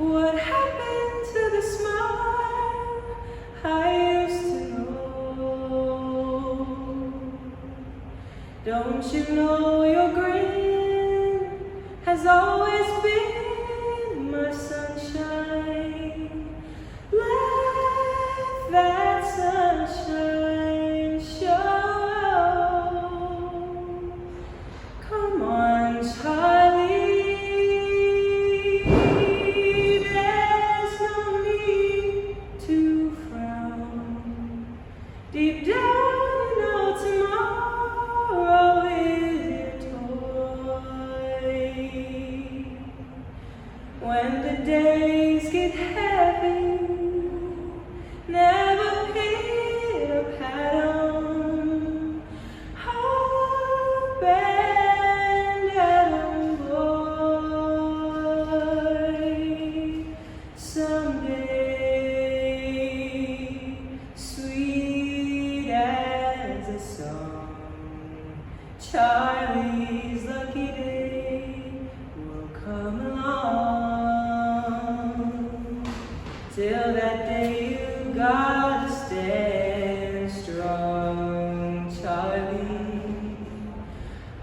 What happened to the smile I used to know? Don't you know your grin has always been my sunshine? Let that sunshine show. Come on, Charlie, there's no need to frown. Deep down, you know tomorrow is your toy. When the days get heavy, never hit a pattern. Hope and Adam boy. Someday, sweet as a song, Charlie's lucky day will come along. Till that day, you gotta stand strong, Charlie.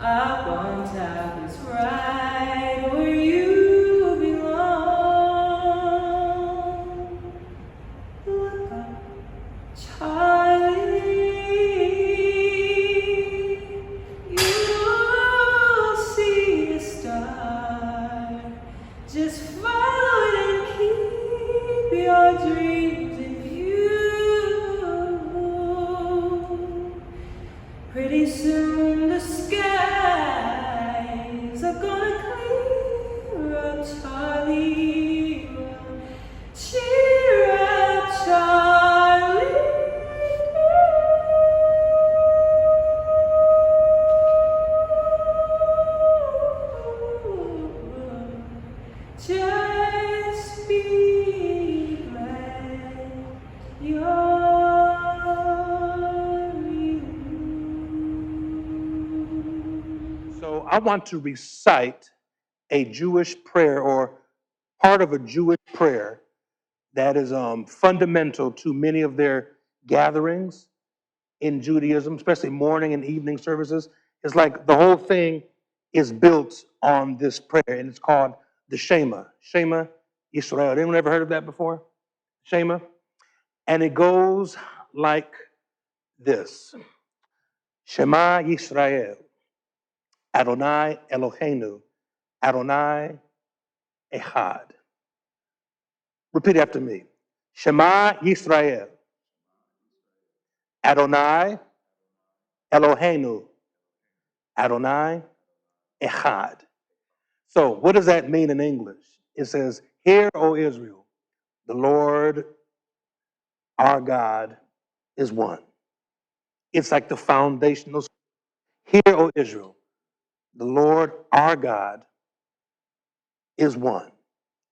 Up on top is right where you belong. Look up, Charlie. You'll see a star. Just follow it and keep your dreams in view. Pretty soon the skies are gonna clear up, Charlie. Cheer up, Charlie. Just be glad you're you. So I want to recite a Jewish prayer or part of a Jewish prayer that is fundamental to many of their gatherings in Judaism, especially morning and evening services. It's like the whole thing is built on this prayer, and it's called the Shema. Shema Yisrael. Anyone ever heard of that before? Shema? And it goes like this. Shema Yisrael. Adonai Eloheinu. Adonai Echad. Repeat after me. Shema Yisrael. Adonai Eloheinu. Adonai Echad. So what does that mean in English? It says, "Hear, O Israel, the Lord our God is one." It's like the foundational. Hear, O Israel, the Lord our God is one.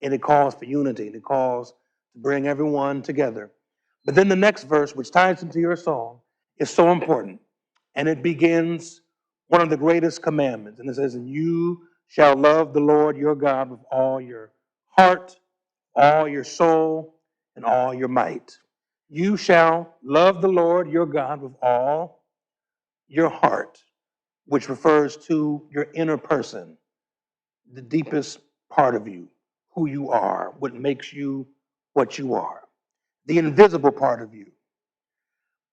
And it calls for unity, and it calls to bring everyone together. But then the next verse, which ties into your song, is so important. And it begins one of the greatest commandments. And it says, "And you shall love the Lord your God with all your heart, all your soul, and all your might." You shall love the Lord your God with all your heart, which refers to your inner person, the deepest part of you, who you are, what makes you what you are. The invisible part of you,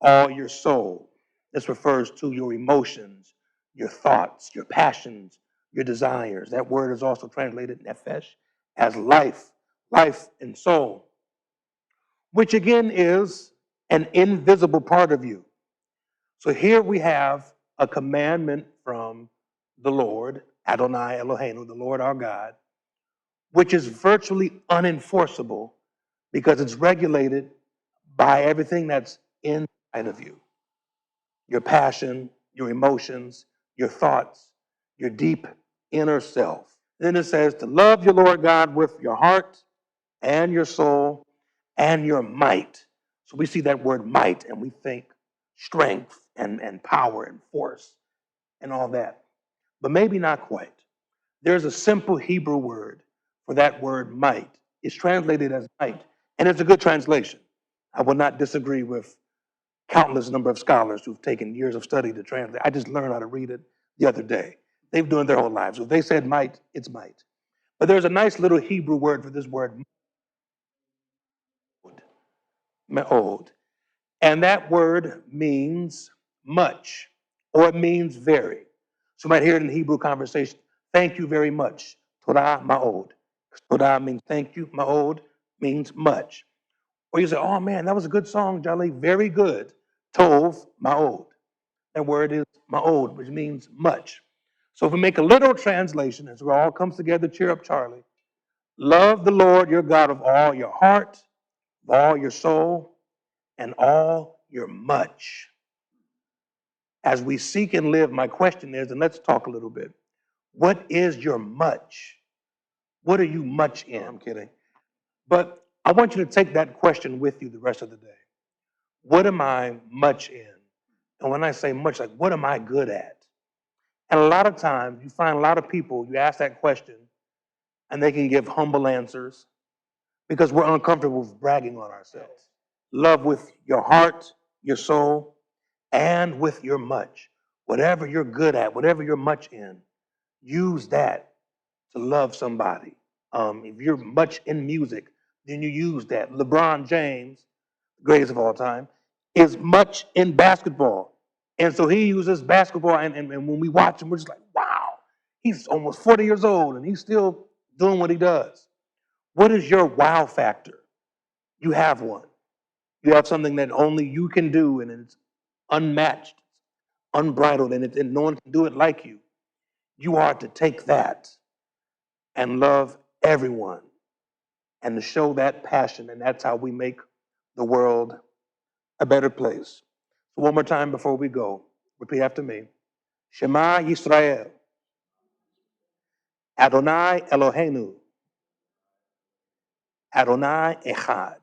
all your soul. This refers to your emotions, your thoughts, your passions, your desires. That word is also translated nefesh as life, life and soul, which again is an invisible part of you. So here we have a commandment from the Lord, Adonai Eloheinu, the Lord our God, which is virtually unenforceable because it's regulated by everything that's inside of you. Your passion, your emotions, your thoughts, your deep inner self. Then it says to love your Lord God with your heart and your soul and your might. So we see that word might and we think strength and power and force and all that. But maybe not quite. There's a simple Hebrew word for that word might, It's translated as might, and it's a good translation. I will not disagree with countless number of scholars who've taken years of study to translate. I just learned how to read it the other day. They've done it their whole lives. So if they said might, it's might. But there's a nice little Hebrew word for this word, me'od. And that word means much, or it means very. So you might hear it in Hebrew conversation, thank you very much. Torah ma'od. Torah means thank you, ma'od means much. Or you say, oh man, that was a good song, Jaali, very good. Tov ma'od. That word is ma'od, which means much. So if we make a literal translation, as it all comes together, cheer up, Charlie. Love the Lord your God with all your heart, with all your soul, and all your much. As we seek and live, my question is, and let's talk a little bit. What is your much? What are you much in? I'm kidding. But I want you to take that question with you the rest of the day. What am I much in? And when I say much, like, what am I good at? And a lot of times you find a lot of people, you ask that question, and they can give humble answers because we're uncomfortable with bragging on ourselves. Love with your heart, your soul, and with your much. Whatever you're good at, whatever you're much in, use that to love somebody. If you're much in music, then you use that. LeBron James, greatest of all time, is much in basketball. And so he uses basketball, and when we watch him, we're just like, wow, he's almost 40 years old, and he's still doing what he does. What is your wow factor? You have one. You have something that only you can do, and it's unmatched, unbridled, and no one can do it like you. You are to take that and love everyone and to show that passion, and that's how we make the world a better place. So one more time before we go, repeat after me. Shema Yisrael, Adonai Eloheinu, Adonai Echad.